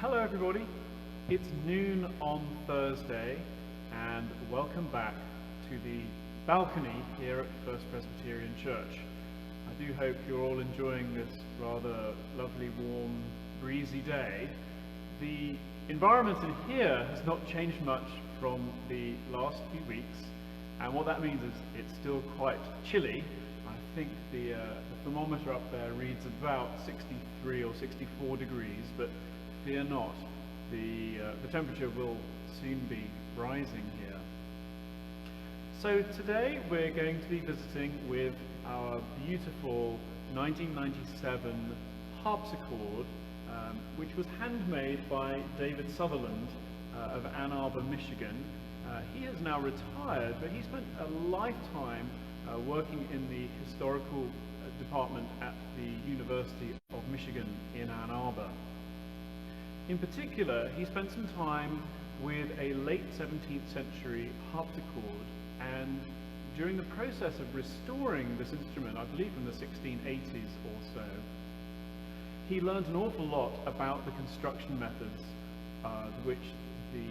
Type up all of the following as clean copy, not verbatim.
Hello everybody, it's noon on Thursday and welcome back to the balcony here at First Presbyterian Church. I do hope you're all enjoying this rather lovely, warm, breezy day. The environment in here has not changed much from the last few weeks, and what that means is it's still quite chilly. I think the thermometer up there reads about 63 or 64 degrees, but fear not, the temperature will soon be rising here. So today we're going to be visiting with our beautiful 1997 harpsichord, which was handmade by David Sutherland of Ann Arbor, Michigan. He is now retired, but he spent a lifetime working in the historical department at the University of Michigan in Ann Arbor. In particular, he spent some time with a late 17th century harpsichord, and during the process of restoring this instrument, I believe from the 1680s or so, he learned an awful lot about the construction methods which the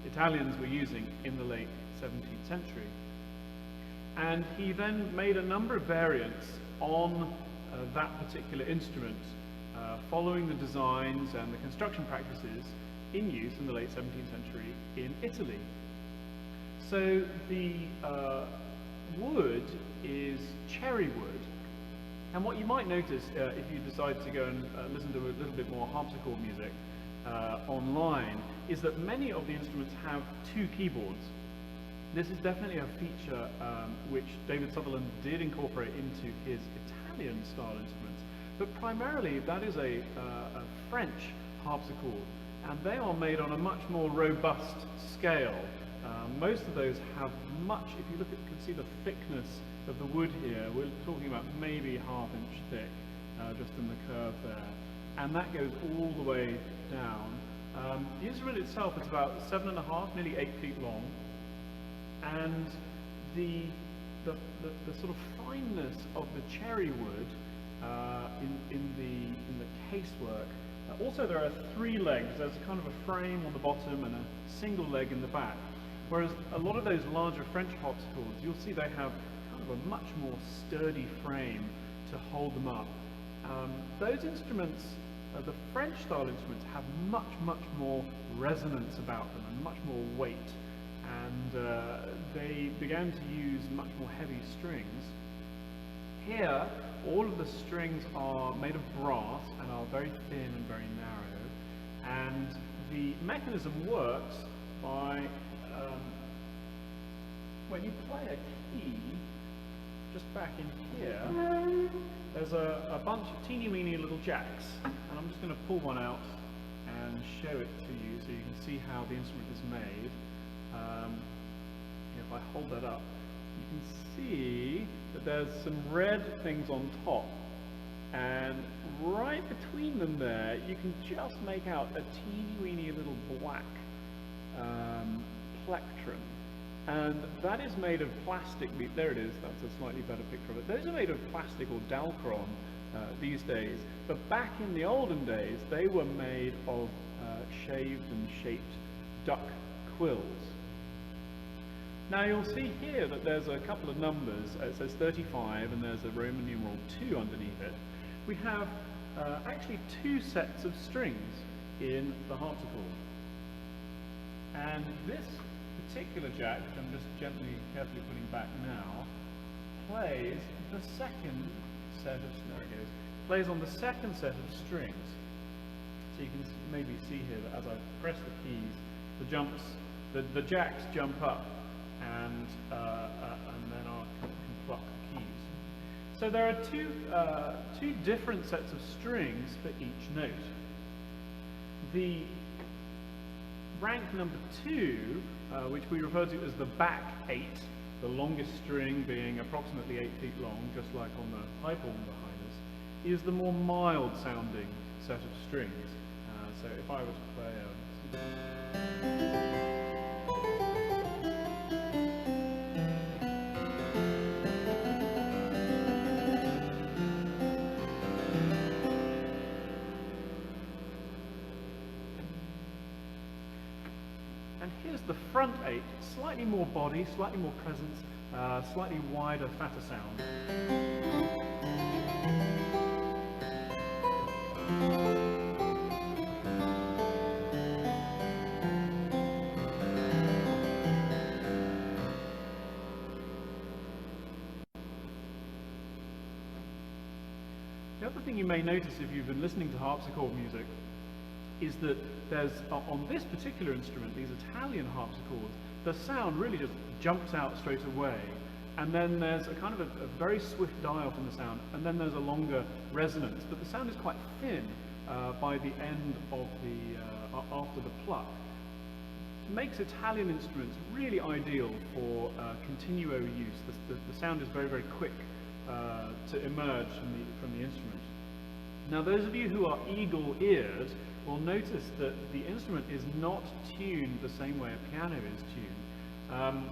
Italians were using in the late 17th century. And he then made a number of variants on that particular instrument, following the designs and the construction practices in use in the late 17th century in Italy. So the wood is cherry wood, and what you might notice if you decide to go and listen to a little bit more harpsichord music online is that many of the instruments have two keyboards. This is definitely a feature which David Sutherland did incorporate into his Italian style instruments, but primarily that is a French harpsichord, and they are made on a much more robust scale. Most of those have much, if you can see the thickness of the wood here, we're talking about maybe ½ inch thick, just in the curve there, and that goes all the way down. The instrument itself is about 7.5, nearly 8 feet long, and the sort of fineness of the cherry wood in the casework. Also, there are 3 legs. There's a kind of a frame on the bottom and a single leg in the back. Whereas a lot of those larger French harpsichords, you'll see they have kind of a much more sturdy frame to hold them up. Those instruments, the French style instruments, have much more resonance about them and much more weight. And they began to use much more heavy strings. Here, all of the strings are made of brass and are very thin and very narrow, and the mechanism works by when you play a key, just back in here, there's a bunch of teeny weeny little jacks, and I'm just going to pull one out and show it to you so you can see how the instrument is made. If I hold that up, you can see that there's some red things on top, and right between them there you can just make out a teeny weeny little black plectrum, and that is made of plastic. There it is, that's a slightly better picture of it. Those are made of plastic or Dalcron these days, but back in the olden days they were made of shaved and shaped duck quills. Now you'll see here that there's a couple of numbers. It says 35 and there's a Roman numeral 2 underneath it. We have actually 2 sets of strings in the harpsichord. And this particular jack, which I'm just gently, carefully putting back now, plays the second set of, there it goes, plays on the second set of strings. So you can maybe see here that as I press the keys, the jacks jump up, and then I can pluck the keys. So there are two different sets of strings for each note. The rank number 2, which we refer to as the back 8, the longest string being approximately 8 feet long, just like on the pipe organ behind us, is the more mild sounding set of strings. So if I were to play the front 8, slightly more body, slightly more presence, slightly wider, fatter sound. The other thing you may notice if you've been listening to harpsichord music is that there's, on this particular instrument, these Italian harpsichords, the sound really just jumps out straight away. And then there's a kind of a very swift die-off in the sound, and then there's a longer resonance. But the sound is quite thin by the end of the, after the pluck. It makes Italian instruments really ideal for continuo use. The sound is very, very quick to emerge from the instrument. Now, those of you who are eagle-eared will notice that the instrument is not tuned the same way a piano is tuned.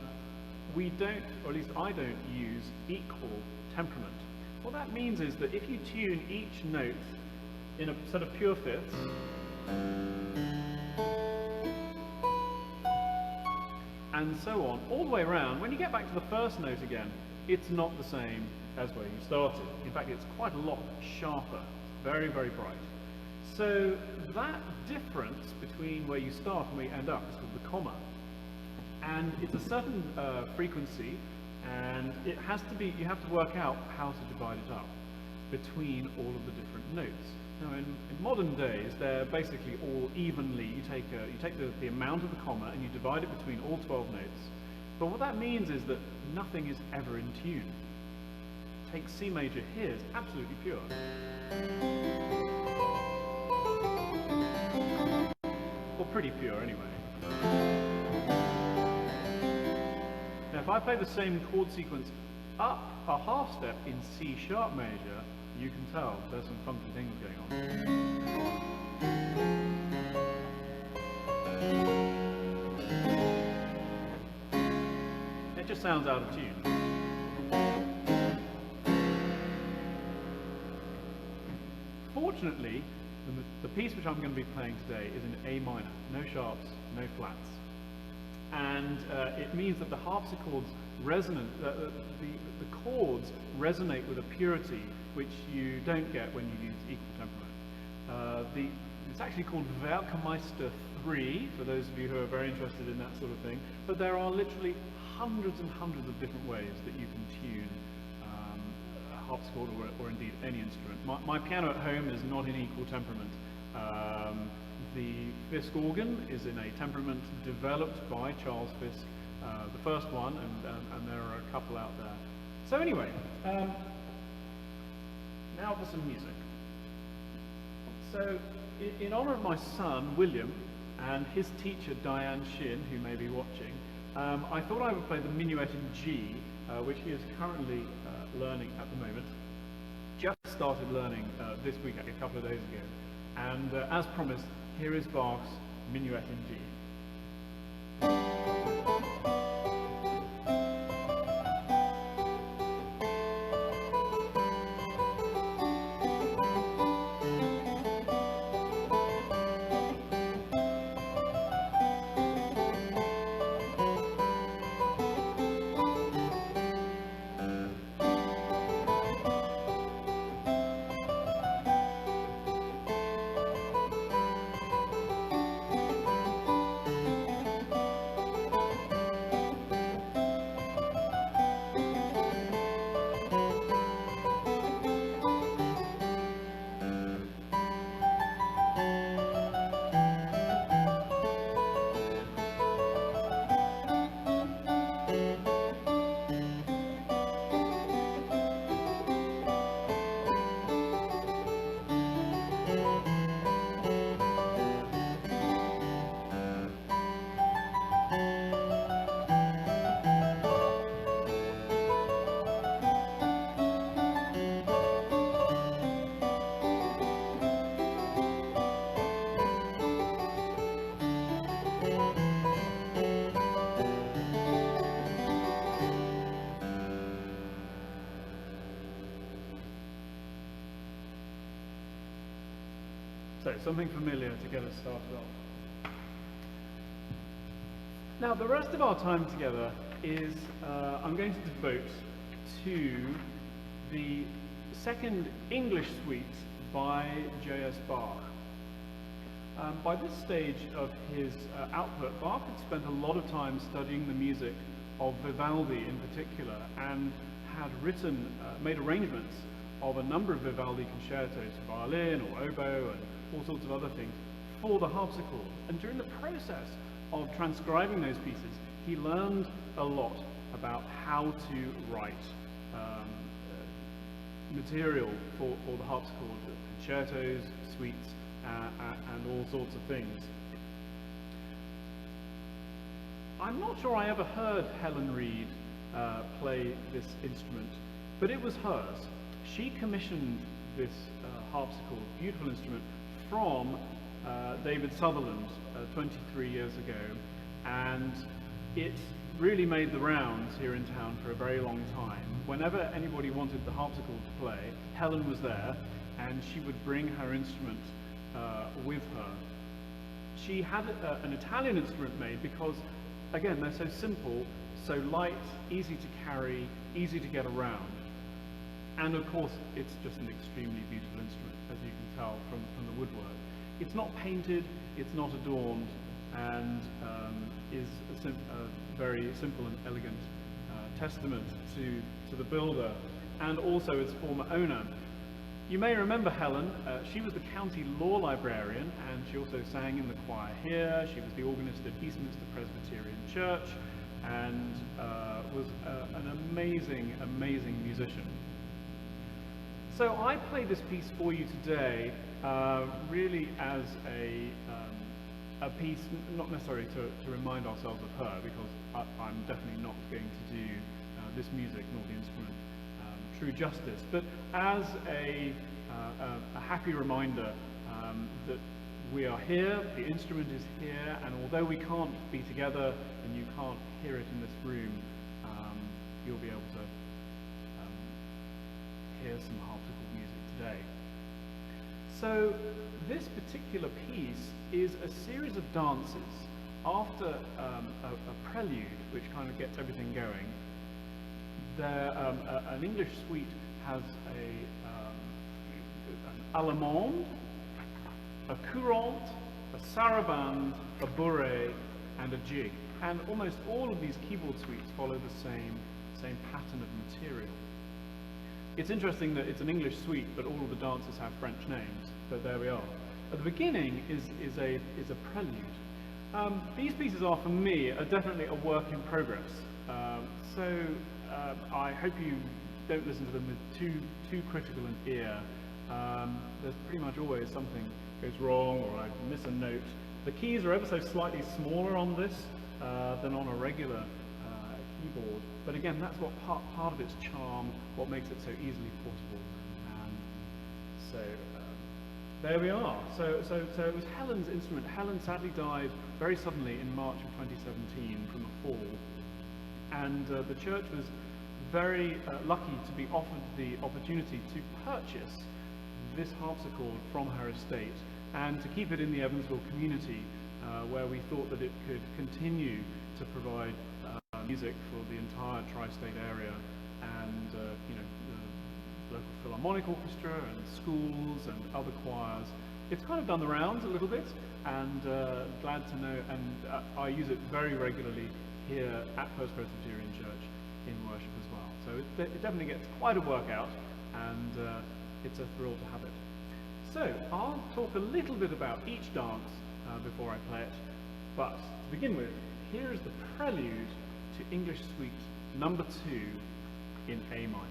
We don't, or at least I don't, use equal temperament. What that means is that if you tune each note in a sort of pure fifths, and so on, all the way around, when you get back to the first note again, it's not the same as where you started. In fact, it's quite a lot sharper, very, very bright. So that difference between where you start and where you end up is called the comma. And it's a certain frequency, and it has to be, you have to work out how to divide it up between all of the different notes. Now, in modern days, they're basically all evenly, you take the amount of the comma and you divide it between all 12 notes. But what that means is that nothing is ever in tune. Take C major here, it's absolutely pure. Or pretty pure anyway. Now if I play the same chord sequence up a half step in C sharp major, you can tell there's some funky things going on. It just sounds out of tune. Fortunately, the piece which I'm going to be playing today is in A minor, no sharps, no flats. And it means that the harpsichord's resonant, the chords resonate with a purity which you don't get when you use equal temperament. It's actually called Werkmeister 3, for those of you who are very interested in that sort of thing, but there are literally hundreds and hundreds of different ways that you can tune a harpsichord or indeed any instrument. My piano at home is not in equal temperament. The Fisk organ is in a temperament developed by Charles Fisk, the first one, and there are a couple out there. So anyway, now for some music. So, in honor of my son, William, and his teacher, Diane Shin, who may be watching, I thought I would play the minuet in G, which he is currently learning at the moment. Just started learning this week, a couple of days ago. And as promised, here is Bach's Minuet in G. So, something familiar to get us started off. Now, the rest of our time together is I'm going to devote to the second English suite by J.S. Bach. By this stage of his output, Bach had spent a lot of time studying the music of Vivaldi in particular, and had made arrangements of a number of Vivaldi concertos for violin or oboe and all sorts of other things for the harpsichord. And during the process of transcribing those pieces, he learned a lot about how to write material for the harpsichord, concertos, suites, and all sorts of things. I'm not sure I ever heard Helen Reed play this instrument, but it was hers. She commissioned this harpsichord, beautiful instrument, from David Sutherland 23 years ago, and it really made the rounds here in town for a very long time. Whenever anybody wanted the harpsichord to play, Helen was there, and she would bring her instrument with her. She had an Italian instrument made because, again, they're so simple, so light, easy to carry, easy to get around. And of course, it's just an extremely beautiful instrument, as you can tell from the woodwork. It's not painted, it's not adorned, and is a very simple and elegant testament to the builder and also its former owner. You may remember Helen. She was the county law librarian, and she also sang in the choir here. She was the organist at Eastminster Presbyterian Church, and was an amazing, amazing musician. So I play this piece for you today really as a piece, not necessarily to remind ourselves of her, because I'm definitely not going to do this music nor the instrument true justice, but as a happy reminder that we are here, the instrument is here, and although we can't be together and you can't hear it in this room, you'll be able to hear some harpsichord music today. So this particular piece is a series of dances after a prelude, which kind of gets everything going. An English suite has an Alamo, a Courant, a Sarabande, a bourrée, and a jig. And almost all of these keyboard suites follow the same pattern of material. It's interesting that it's an English suite, but all of the dances have French names, but there we are. At the beginning is a prelude. These pieces are, for me, definitely a work in progress. I hope you don't listen to them with too critical an ear. There's pretty much always something goes wrong, or I miss a note. The keys are ever so slightly smaller on this than on a regular keyboard. But again, that's what part of its charm, what makes it so easily portable. There we are. So it was Helen's instrument. Helen sadly died very suddenly in March of 2017 from a fall. And the church was very lucky to be offered the opportunity to purchase this harpsichord from her estate and to keep it in the Evansville community, where we thought that it could continue to provide music for the entire tri-state area, and the local philharmonic orchestra and schools and other choirs. It's kind of done the rounds a little bit, and glad to know, and I use it very regularly here at First Presbyterian Church in worship as well. So it definitely gets quite a workout, and it's a thrill to have it. So I'll talk a little bit about each dance before I play it, but to begin with, here is the prelude to English Suite number 2 in A minor.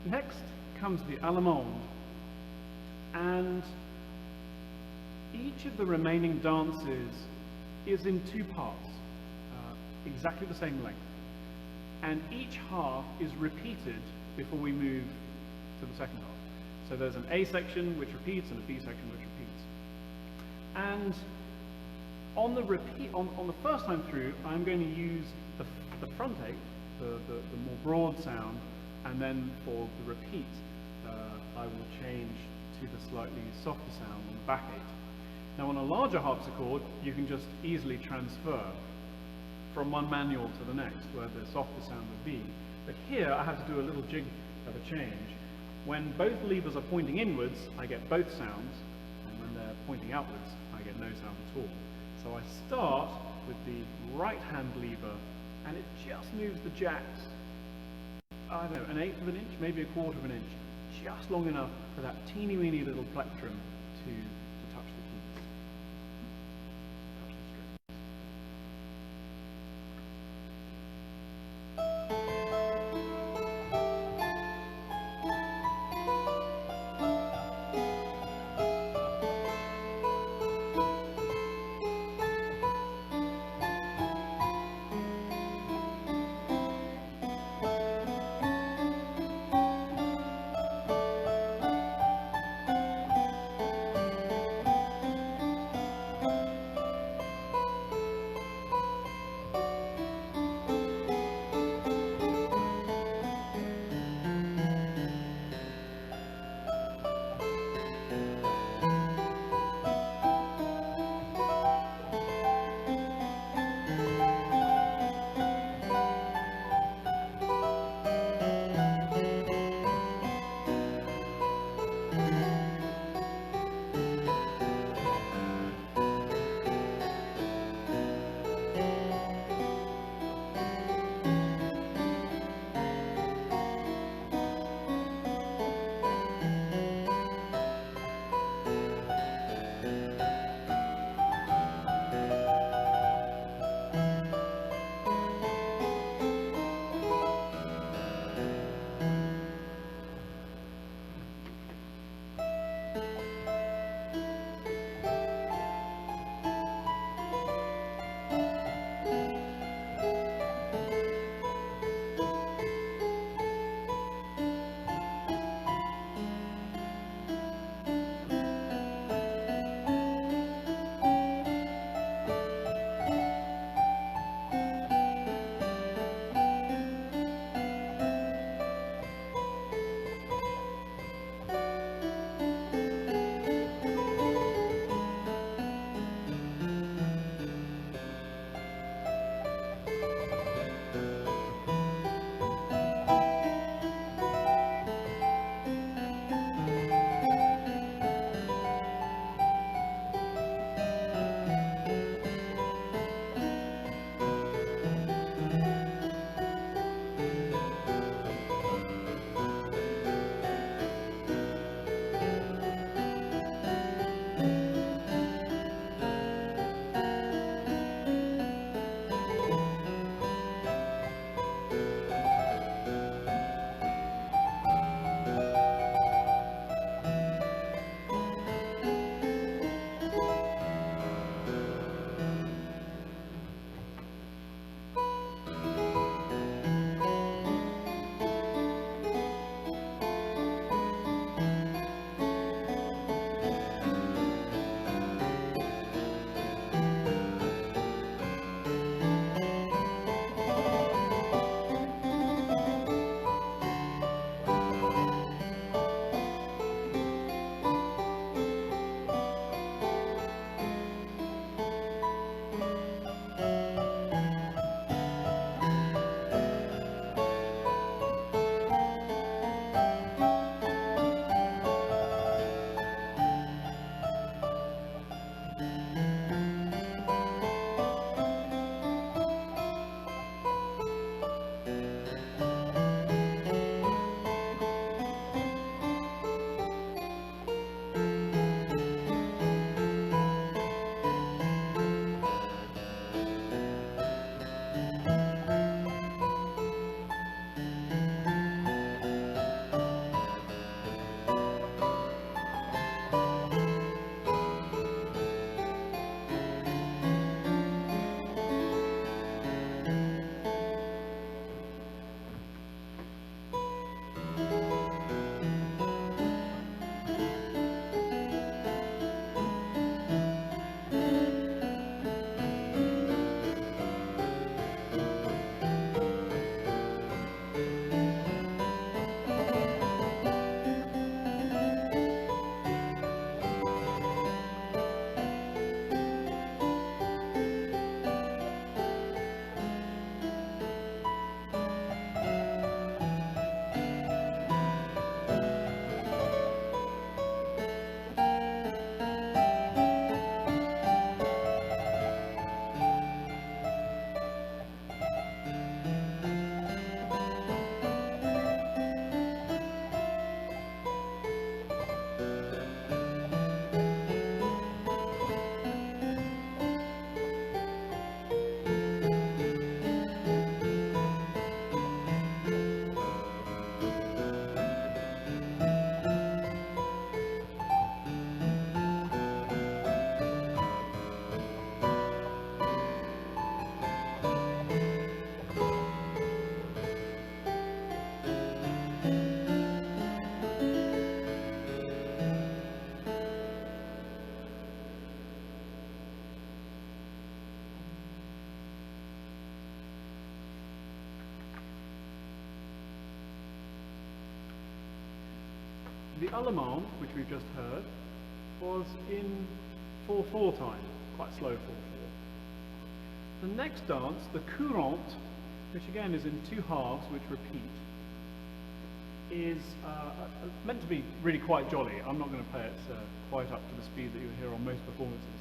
Next comes the Alamo, and each of the remaining dances is in two parts, exactly the same length, and each half is repeated before we move to the second half. So there's an A section which repeats and a B section which repeats. And on the first time through, I'm going to use the front eight, the more broad sound, and then for the repeat, I will change to the slightly softer sound on the back eight. Now on a larger harpsichord, you can just easily transfer from one manual to the next, where the softer sound would be. But here I have to do a little jig of a change. When both levers are pointing inwards, I get both sounds, and when they're pointing outwards, I get no sound at all. So I start with the right hand lever, and it just moves the jacks, I don't know, an eighth of an inch, maybe a quarter of an inch, just long enough for that teeny weeny little plectrum to touch the keys, touch the strings. The Alamo, which we've just heard, was in 4/4 time, quite slow 4/4. The next dance, the Courant, which again is in 2 halves which repeat, is meant to be really quite jolly. I'm not going to play it quite up to the speed that you hear on most performances,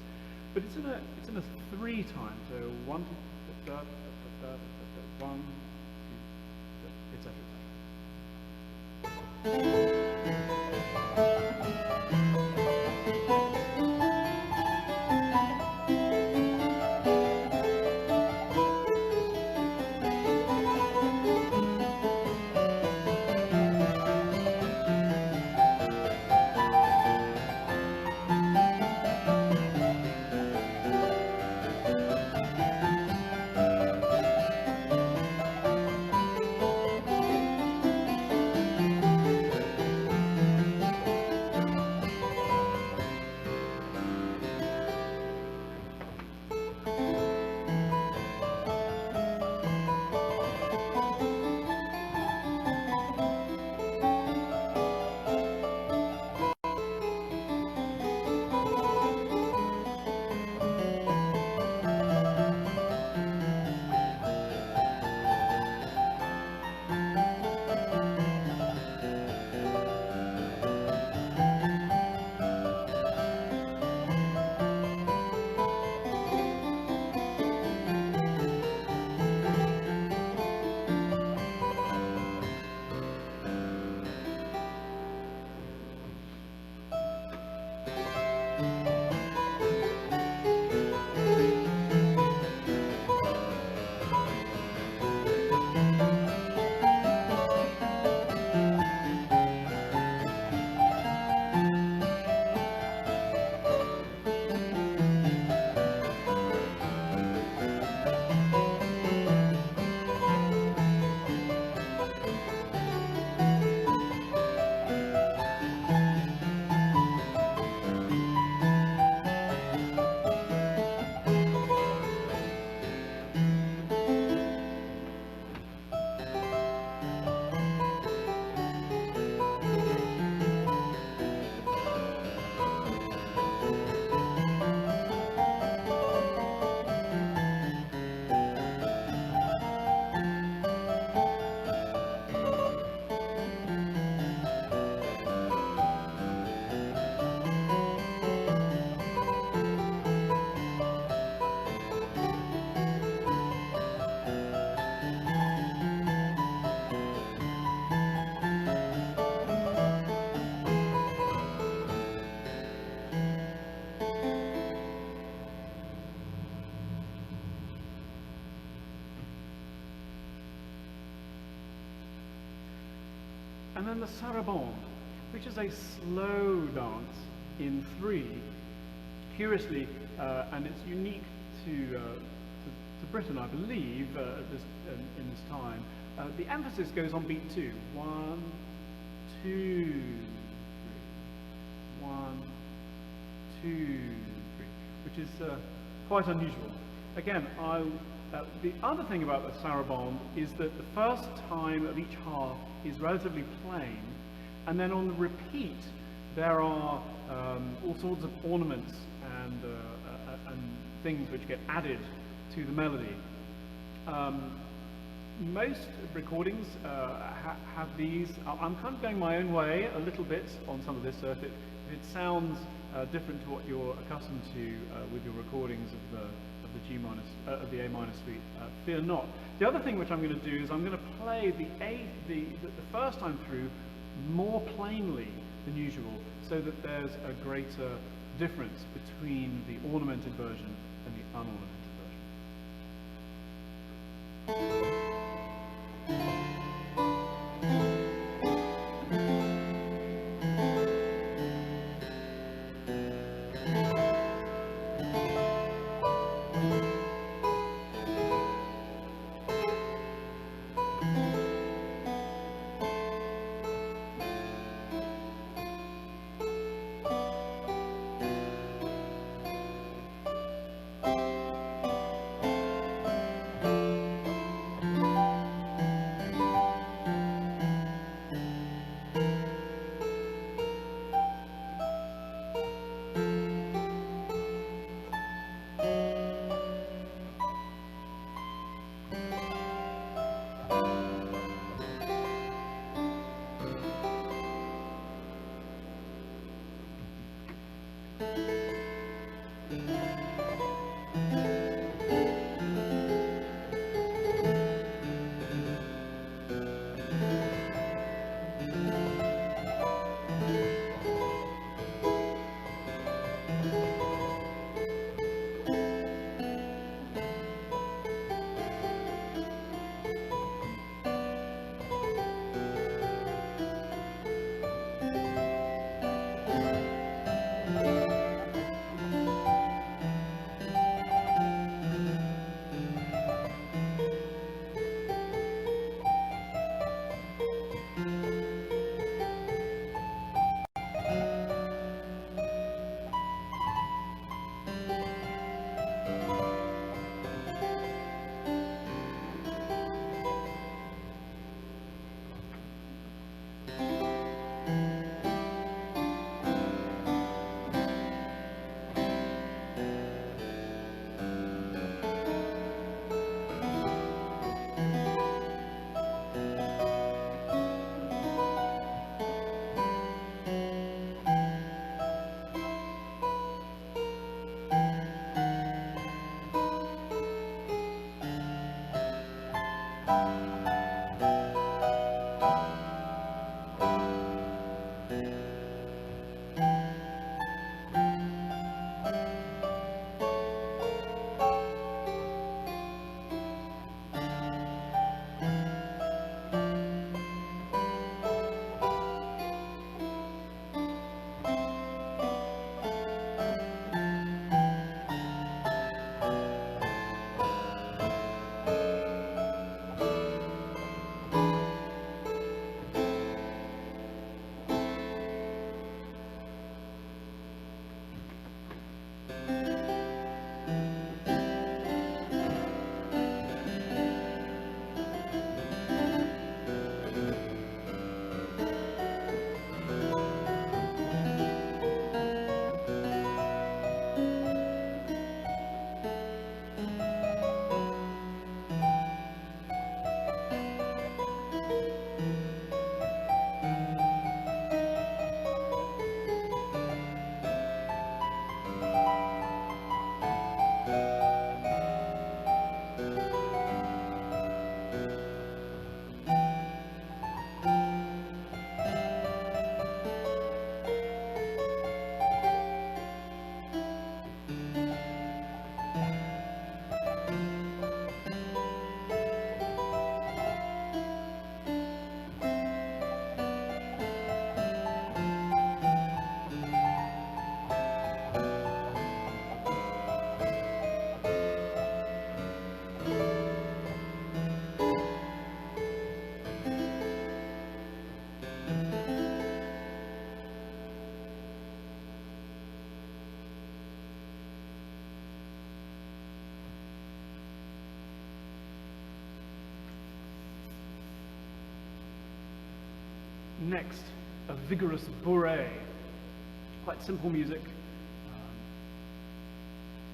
but it's in a 3 time. So 1, 2, 1, 2, etc. And then the Sarabande, which is a slow dance in 3. Curiously, and it's unique to Britain, I believe, in this time, the emphasis goes on beat 2. 1, 2, 3. 1, 2, 3, which is quite unusual. Again, the other thing about the Sarabande is that the first time of each half is relatively plain, and then on the repeat there are all sorts of ornaments and things which get added to the melody. Most recordings have these. I'm kind of going my own way a little bit on some of this, so if it sounds different to what you're accustomed to with your recordings of the A minor suite, fear not. The other thing which I'm going to do is I'm going to play the first time through more plainly than usual, so that there's a greater difference between the ornamented version and the unornamented version. Next, a vigorous bourrée. Quite simple music,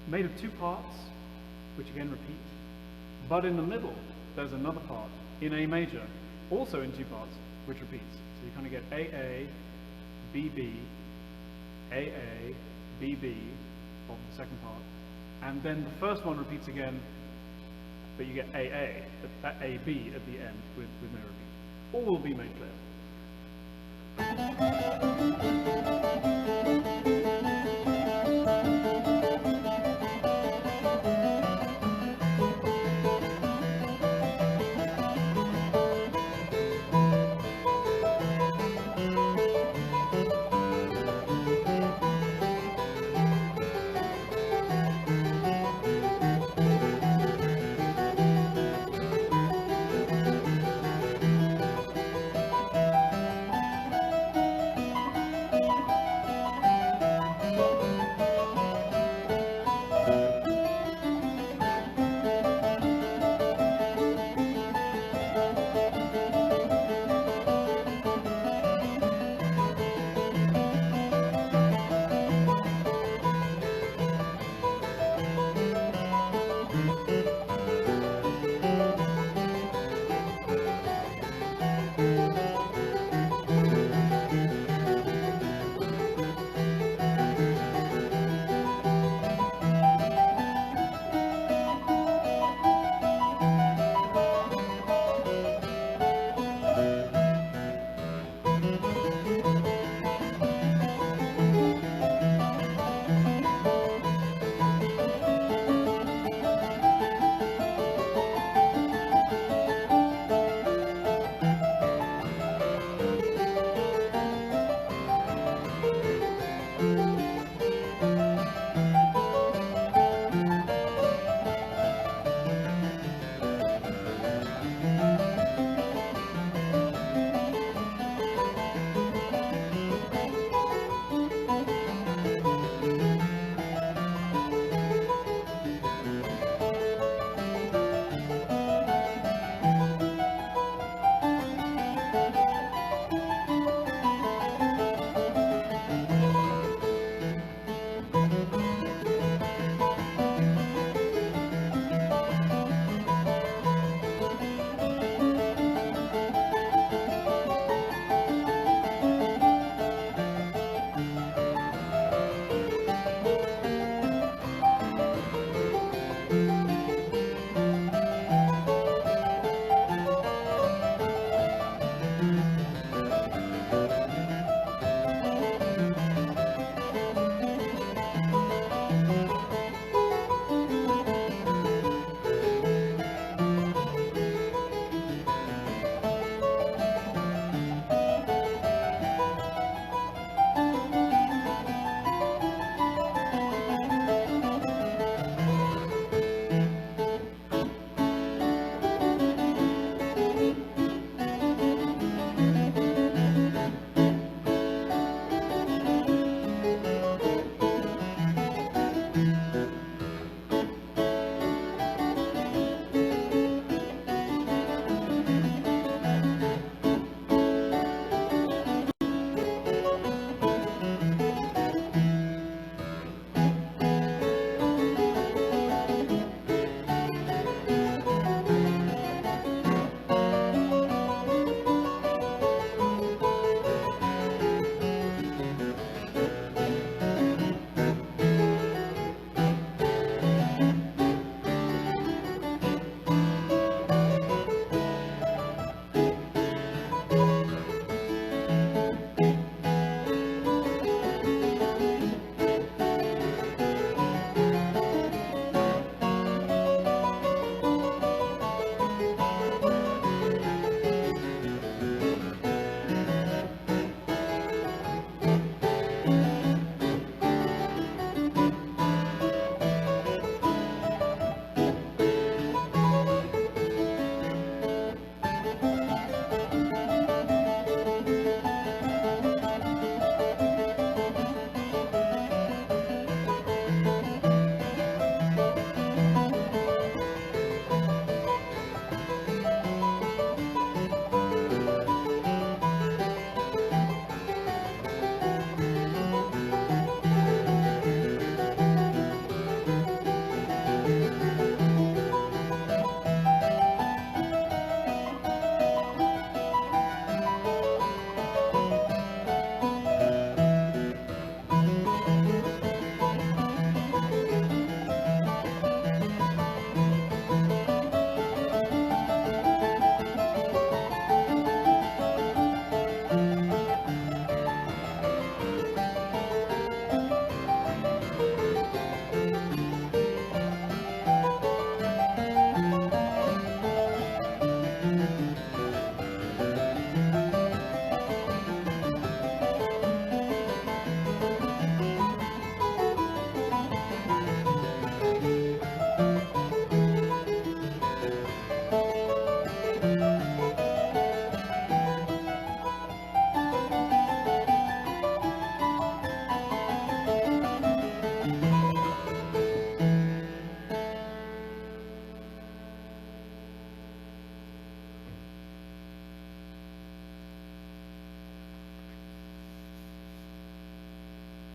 made of two parts, which again repeat. But in the middle, there's another part in A major, also in two parts, which repeats. So you kind of get AA, BB, AA, BB of the second part. And then the first one repeats again, but you get AA, that AB at the end with no repeat. All will be made clear.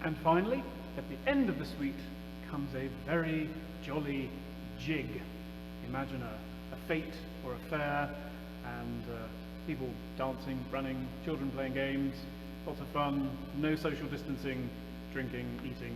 And finally, at the end of the suite comes a very jolly jig. Imagine a fete or a fair, and people dancing, running, children playing games, lots of fun, no social distancing, drinking, eating.